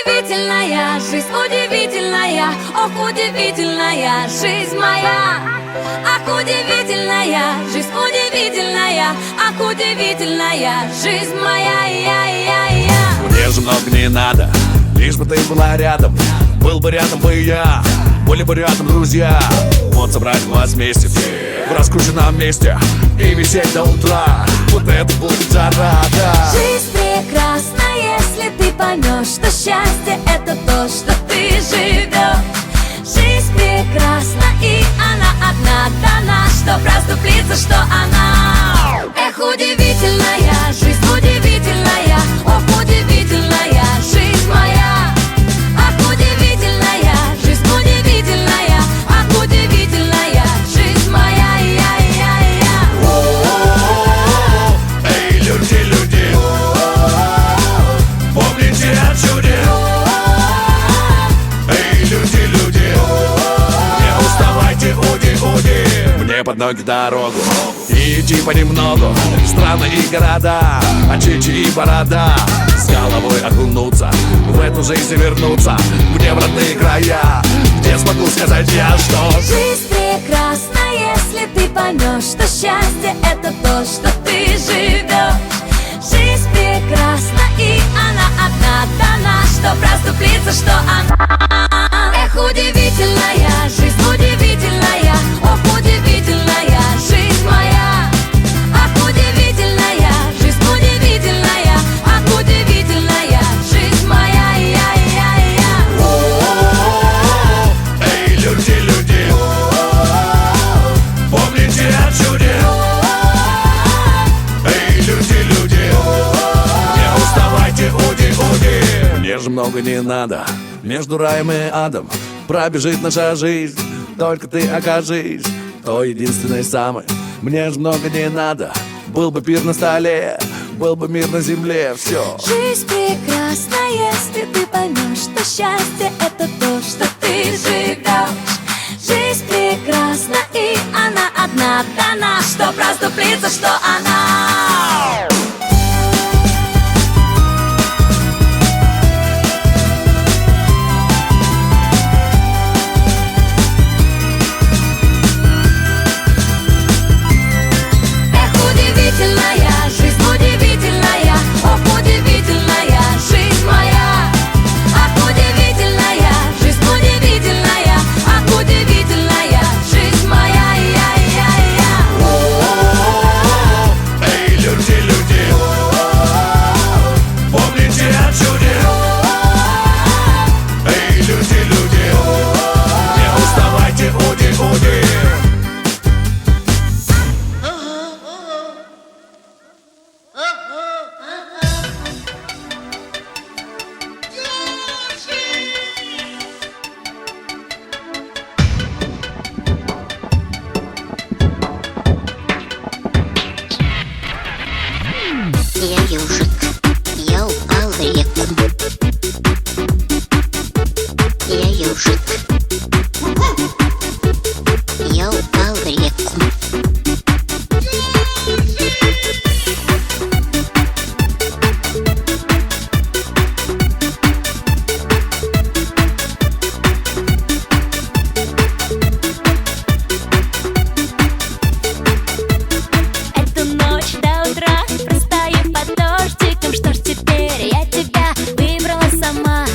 удивительная жизнь, удивительная, ох, удивительная жизнь моя. Ах, удивительная жизнь, удивительная, ах, удивительная жизнь моя. Мне же много не надо, лишь бы ты была рядом. Был бы рядом бы я, были бы рядом друзья. Вот собрать вас вместе в раскрученном месте и висеть до утра. Вот это будет зарада. Жизнь прекрасна, если ты поймешь, что счастье — это то, что ты живешь. Жизнь прекрасна, и она одна дана, чтоб расступиться, что она. Эх, удивительная жизнь, удивительная, ох, удивительная жизнь моя. Ах, удивительная жизнь, удивительная, ах, удивительная жизнь моя. Эй, люди, помните о чуде. Эй, люди, не уставайте, уди, мне под ноги дорогу. И идти понемногу, страны и города, очичи и борода. С головой окунуться, в эту жизнь вернуться, мне в родные края, где смогу сказать я, что жизнь прекрасна, если ты поймешь, что счастье — это то, что ты живешь. Жизнь прекрасна, и она одна дана, чтоб расступиться, что она. Эх, удивительная жизнь, удивительная, ох, удивительная жизнь моя. Ах, удивительная жизнь, удивительная, ах, удивительная жизнь моя. Эй, люди, помните о чуде. Эй, люди, не уставайте, уди. Мне же много не надо, между раем и адом пробежит наша жизнь, только ты окажись той единственной самой. Мне же много не надо, был бы пир на столе, был бы мир на земле, все. Жизнь прекрасна, если ты поймешь, что счастье — это то, что ты живешь. Жизнь прекрасна, и она одна дана, чтоб расступиться, что она. Удивительная жизнь, удивительная, ох, удивительная жизнь моя. Ах, удивительная жизнь, удивительная, ах, удивительная жизнь моя. Эй, люди, помните о чуде. Эй, люди, не уставайте, уди. Я ежик, я упал в реку. Я ежик, я упал в реку. Эту ночь до утра простою под дождиком. Что ж теперь, я тебя выбрала сама.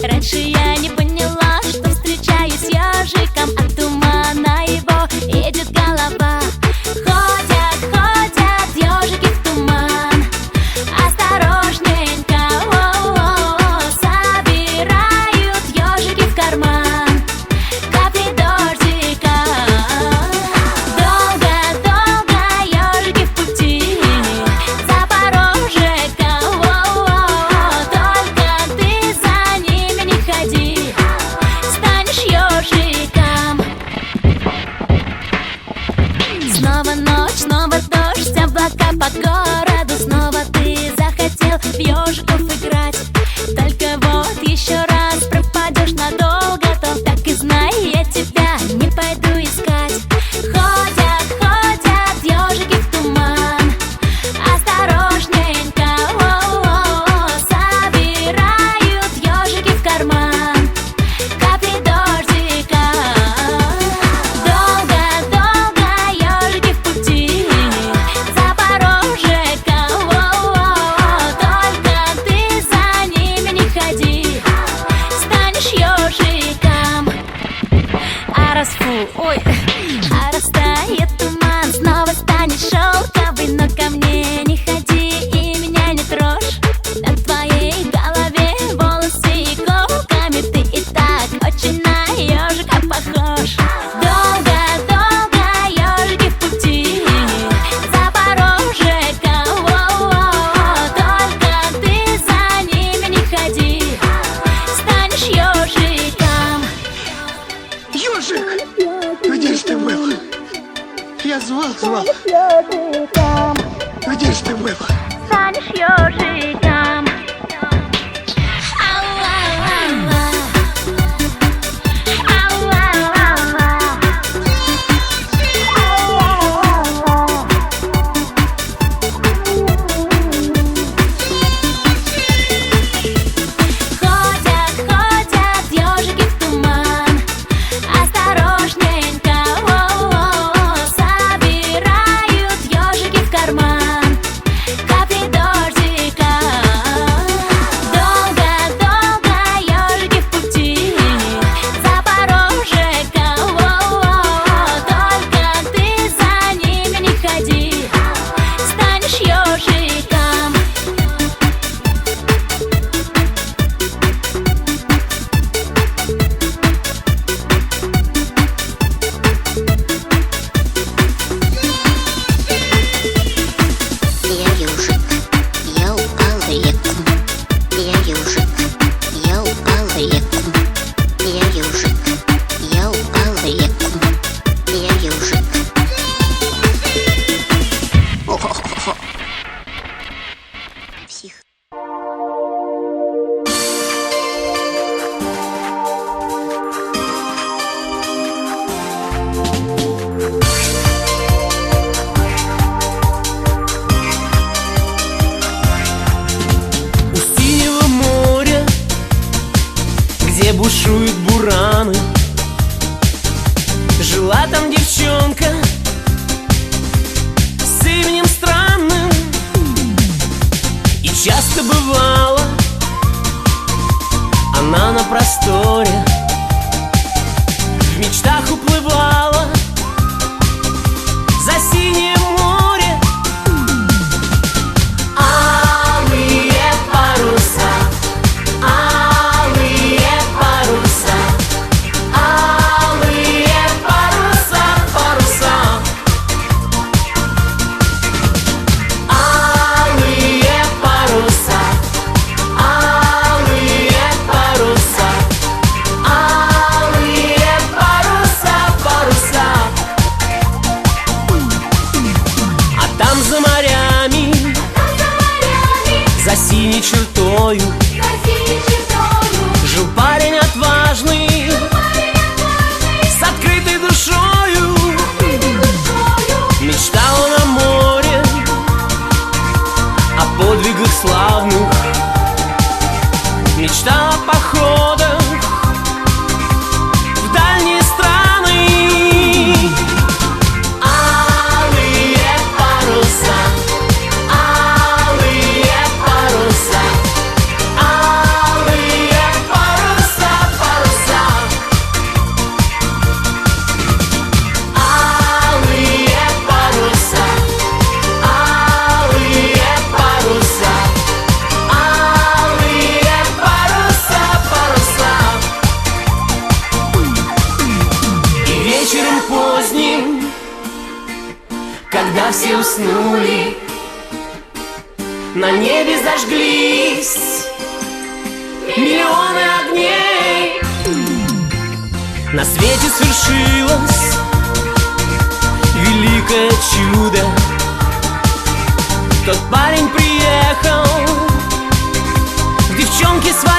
Раньше я не поняла, что встречаюсь с ежиком. От тумана его едет голова. Ходят ежики в туман. Осторожненько, собирают ежики в карман капли дождика. Долго ежики в пути. Запорожека, только ты за ними не ходи. ежиком, Где ж ты была? станешь ежиком. Ау-ау-ау-ау. Ау-ау-ау-ау. Ходят, ходят ежики в туман, осторожненько, о-о-о, собирают ежики в карман капли дождика. Долго-долго ежики в пути, Запорожека, о-о-о, только ты за ними не ходи, станешь ежиком. Я ежик, я упал в реку. Я ежик, я упал в реку. Я ежик, я упал в реку. Я ежик. О-хо-хо-хо. Псих. У синего моря, где бушуют бураны, жила там девчонка с именем странным. И часто бывало она на просторе в мечтах уплывала за синее море. Алые паруса, алые паруса, алые паруса, паруса. Алые паруса, алые паруса, алые паруса, паруса. А там за морями, за синей чертою, жил парень отважный, с открытой душою. Мечтал он о море, о подвигах славных, мечтал о походах в дальние страны. Алые паруса, алые паруса, алые паруса, паруса. Алые паруса, алые паруса, алые паруса, паруса. И вечером поздним, когда все уснули, на небе зажглись миллионы огней. На свете свершилось великое чудо. Тот парень приехал к девчонке своей.